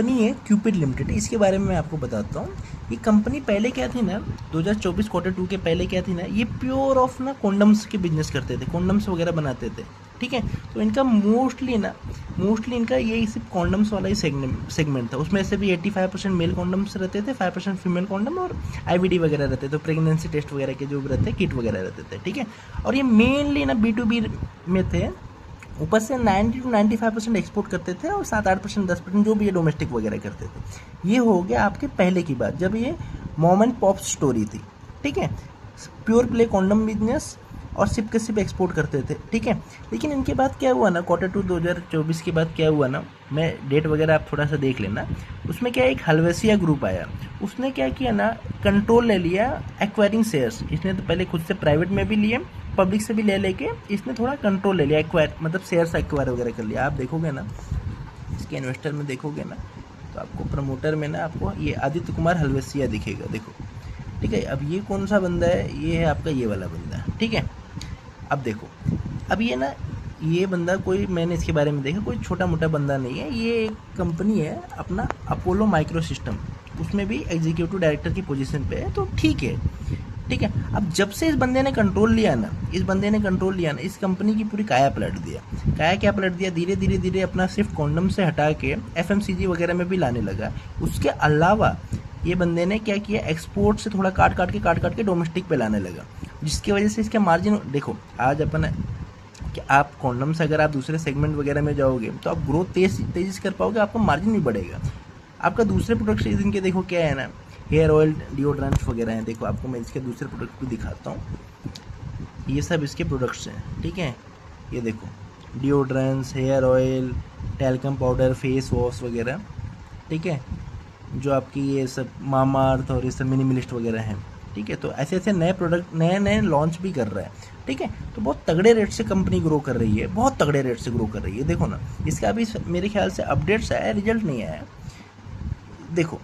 Company है Cupid limited, इसके बारे में मैं आपको बताता हूँ। ये कंपनी पहले क्या थी ना, 2024 क्वार्टर 2 के पहले क्या थी ना, ये प्योर ऑफ ना कॉन्डम्स के बिजनेस करते थे, कॉन्डम्स वगैरह बनाते थे, ठीक है। तो इनका मोस्टली इनका ये सिर्फ कॉन्डम्स वाला ही सेगमेंट था। उसमें से भी 85% मेल कॉन्डम्स रहते थे, 5% फीमेल कॉन्डम और IVD वगैरह रहते थे, तो प्रेगनेंसी टेस्ट वगैरह के जो भी रहते किट वगैरह रहते थे, ठीक है। और ये मेनली ना B2B में थे। ऊपर से 90 to 95% एक्सपोर्ट करते थे और 7-8% 10% जो भी ये डोमेस्टिक वगैरह करते थे। ये हो गया आपके पहले की बात, जब ये मॉम एंड पॉप स्टोरी थी, ठीक है। प्योर प्ले कॉन्डम बिजनेस और सिर्फ के सिर्फ एक्सपोर्ट करते थे, ठीक है। लेकिन इनके बाद क्या हुआ ना, क्वार्टर 2 2024 के बाद क्या हुआ ना, मैं डेट वगैरह आप थोड़ा सा देख लेना। उसमें क्या एक हलवेसिया ग्रुप आया, उसने क्या किया ना, कंट्रोल ले लिया एक्वायरिंग शेयर्स। इसने तो पहले खुद से प्राइवेट में भी लिए, पब्लिक से भी ले लेके इसने थोड़ा कंट्रोल ले लिया, एक्वायर मतलब शेयर्स एक्वायर वगैरह कर लिया। आप देखोगे ना इसके इन्वेस्टर में देखोगे ना, तो आपको प्रमोटर में ना आपको ये आदित्य कुमार हलवेसिया दिखेगा, देखो, ठीक है। अब ये कौन सा बंदा है, ये है आपका ये वाला बंदा, ठीक है। अब देखो, अब ये ना, ये बंदा कोई, मैंने इसके बारे में देखा, कोई छोटा मोटा बंदा नहीं है। ये एक कंपनी है अपना अपोलो माइक्रो सिस्टम, उसमें भी एग्जीक्यूटिव डायरेक्टर की पोजीशन पे है, तो ठीक है, ठीक है। अब जब से इस बंदे ने कंट्रोल लिया ना, इस कंपनी की पूरी काया पलट दिया। काया क्या पलट दिया, धीरे धीरे अपना सिर्फ कॉन्डम से हटा के FMCG वगैरह में भी लाने लगा। उसके अलावा ये बंदे ने क्या किया, एक्सपोर्ट से थोड़ा काट काट के डोमेस्टिक पे लाने लगा, जिसकी वजह से इसका मार्जिन देखो। आज अपन कि आप कॉन्डम से अगर आप दूसरे सेगमेंट वगैरह में जाओगे तो आप ग्रोथ तेजी से कर पाओगे, आपका मार्जिन भी बढ़ेगा। आपका दूसरे प्रोडक्ट इनके देखो क्या है ना, हेयर ऑयल, डिओड्रेंट्स वगैरह हैं। देखो आपको मैं इसके दूसरे प्रोडक्ट भी दिखाता हूँ, ये सब इसके प्रोडक्ट्स हैं, ठीक है। ये देखो deodorants, hair oil, talcum powder, face wash वगैरह, ठीक है। जो आपकी ये सब मामा अर्थ और ये सब मिनिमलिस्ट वगैरह हैं, ठीक है। तो ऐसे ऐसे नए प्रोडक्ट नए लॉन्च भी कर रहा है, ठीक है। तो बहुत तगड़े रेट से कंपनी ग्रो कर रही है, बहुत तगड़े रेट से ग्रो कर रही है। देखो ना, इसका अभी मेरे ख्याल से अपडेट्स आया, रिजल्ट नहीं आया। देखो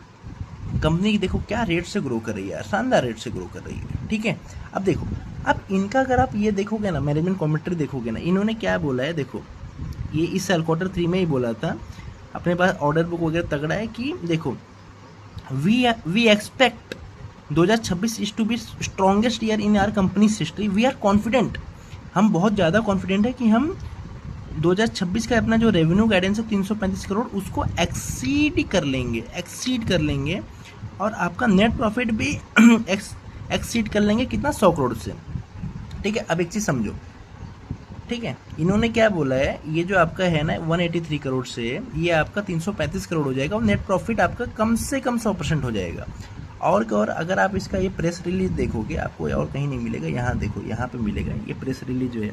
कंपनी की, देखो क्या रेट से ग्रो कर रही है, शानदार रेट से ग्रो कर रही है, ठीक है। अब देखो, अब इनका अगर आप ये देखोगे ना, मैनेजमेंट कमेंट्री देखोगे ना, इन्होंने क्या बोला है, देखो ये इस साल क्वार्टर 3 में ही बोला था, अपने पास ऑर्डर बुक वगैरह तगड़ा है कि देखो we expect 2026 is to be strongest year in our company's history. We are confident, हम बहुत ज़्यादा कॉन्फिडेंट है कि हम 2026 का अपना जो रेवेन्यू गाइडेंस है 335 करोड़, उसको एक्सीड कर लेंगे और आपका नेट प्रॉफिट भी एक्सीड कर लेंगे, कितना, 100 करोड़ से, ठीक है। अब एक चीज़ समझो, ठीक है। इन्होंने क्या बोला है, ये जो आपका है ना 183 करोड़ से ये आपका 335 करोड़ हो जाएगा और नेट प्रॉफिट आपका कम से कम 100% हो जाएगा। और अगर आप इसका ये प्रेस रिलीज देखोगे, आपको और कहीं नहीं मिलेगा, यहाँ देखो, यहाँ पे मिलेगा ये प्रेस रिलीज जो है,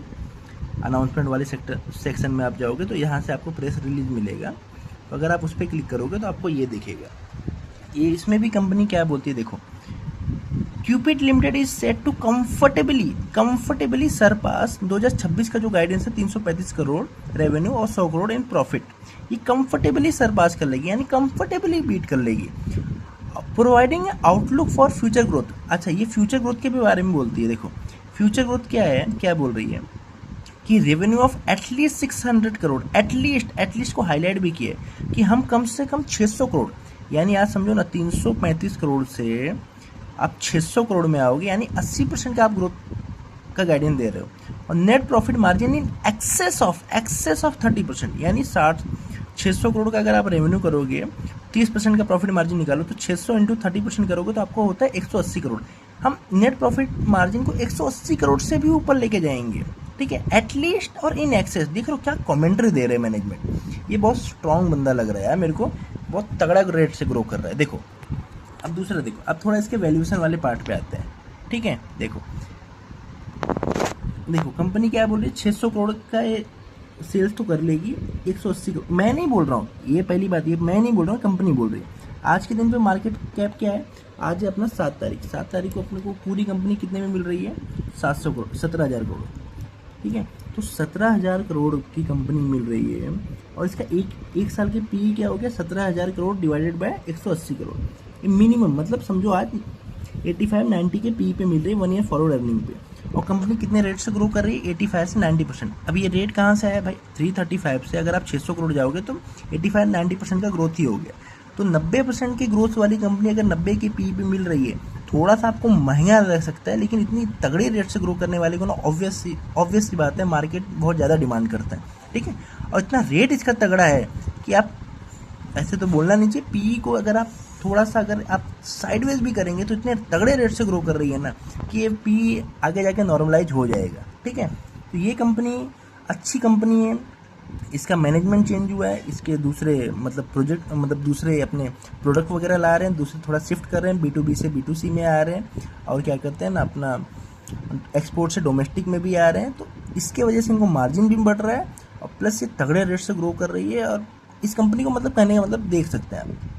अनाउंसमेंट वाले सेक्शन में आप जाओगे तो यहाँ से आपको प्रेस रिलीज मिलेगा। तो अगर आप उस पर क्लिक करोगे तो आपको ये दिखेगा। ये इसमें भी कंपनी क्या बोलती है, देखो, Cupid Limited is set to comfortably surpass 2026 का जो गाइडेंस है 335 करोड़ रेवेन्यू और 100 करोड़ इन प्रॉफिट, ये कंफर्टेबली सरपास कर लेगी, यानी कंफर्टेबली बीट कर लेगी। Providing outlook for future growth. अच्छा, ये फ्यूचर ग्रोथ के भी बारे में बोलती है। देखो फ्यूचर ग्रोथ क्या है, क्या बोल रही है कि revenue of at least 600 crore, at least को हाईलाइट भी किया है कि हम कम से कम 600 करोड़, यानी आज समझो ना 335 करोड़ से आप 600 करोड़ में आओगे, यानी 80% का आप ग्रोथ का गाइडेंस दे रहे हो। और net profit margin in excess of 30%, यानी 600 करोड़ का अगर आप रेवेन्यू करोगे, 30% का प्रॉफिट मार्जिन निकालो तो 600 इंटू 30% करोगे तो आपको होता है 180 करोड़। हम नेट प्रॉफिट मार्जिन को 180 करोड़ से भी ऊपर लेके जाएंगे, ठीक है, एटलीस्ट और इन एक्सेस। देख रहे हो क्या कमेंट्री दे रहे हैं मैनेजमेंट, ये बहुत स्ट्रांग बंदा लग रहा है मेरे को, बहुत तगड़ा रेट से ग्रो कर रहा है। देखो अब दूसरा देखो, अब थोड़ा इसके वैल्यूएशन वाले पार्ट पे आते हैं, ठीक है। देखो कंपनी क्या बोल रही है, 600 करोड़ का सेल्स तो कर लेगी, 180 करोड़ मैं नहीं बोल रहा हूँ, ये पहली बात, ये मैं नहीं बोल रहा हूँ, कंपनी बोल रही है। आज के दिन पे मार्केट कैप क्या है, आज है अपना 7 तारीख को अपने को पूरी कंपनी कितने में मिल रही है, 700 करोड़, 17,000 करोड़, ठीक है। तो 17,000 करोड़ की कंपनी मिल रही है और इसका एक साल के पी क्या हो गया, 17,000 करोड़ डिवाइडेड बाय 180 करोड़, ये मिनिमम, मतलब समझो आज 85-90 के पी पे मिल रही है 1 ईयर फॉरवर्ड अर्निंग पे। और कंपनी कितने रेट से ग्रो कर रही है, 85 से 90%। अब ये रेट कहाँ से आया भाई, 335 से अगर आप 600 करोड़ जाओगे तो 85-90% का ग्रोथ ही हो गया। तो 90% की ग्रोथ वाली कंपनी अगर 90 की पी पे मिल रही है, थोड़ा सा आपको महंगा लग सकता है, लेकिन इतनी तगड़ी रेट से ग्रो करने वाले को ना ऑब्वियस सी बात है, मार्केट बहुत ज़्यादा डिमांड करता है, ठीक है। और इतना रेट इसका तगड़ा है कि आप ऐसे तो बोलना नहीं चाहिए, पी को अगर आप थोड़ा सा अगर आप साइडवेज भी करेंगे तो इतने तगड़े रेट से ग्रो कर रही है ना कि ये पी आगे जाके नॉर्मलाइज हो जाएगा, ठीक है। तो ये कंपनी अच्छी कंपनी है, इसका मैनेजमेंट चेंज हुआ है, इसके दूसरे मतलब प्रोजेक्ट मतलब दूसरे अपने प्रोडक्ट वगैरह ला रहे हैं, दूसरे थोड़ा शिफ्ट कर रहे हैं, B2B से B2C में आ रहे हैं, और क्या करते हैं ना अपना एक्सपोर्ट से डोमेस्टिक में भी आ रहे हैं। तो इसके वजह से इनको मार्जिन भी बढ़ रहा है और प्लस ये तगड़े रेट से ग्रो कर रही है। और इस कंपनी को मतलब कहने का मतलब देख सकते हैं आप।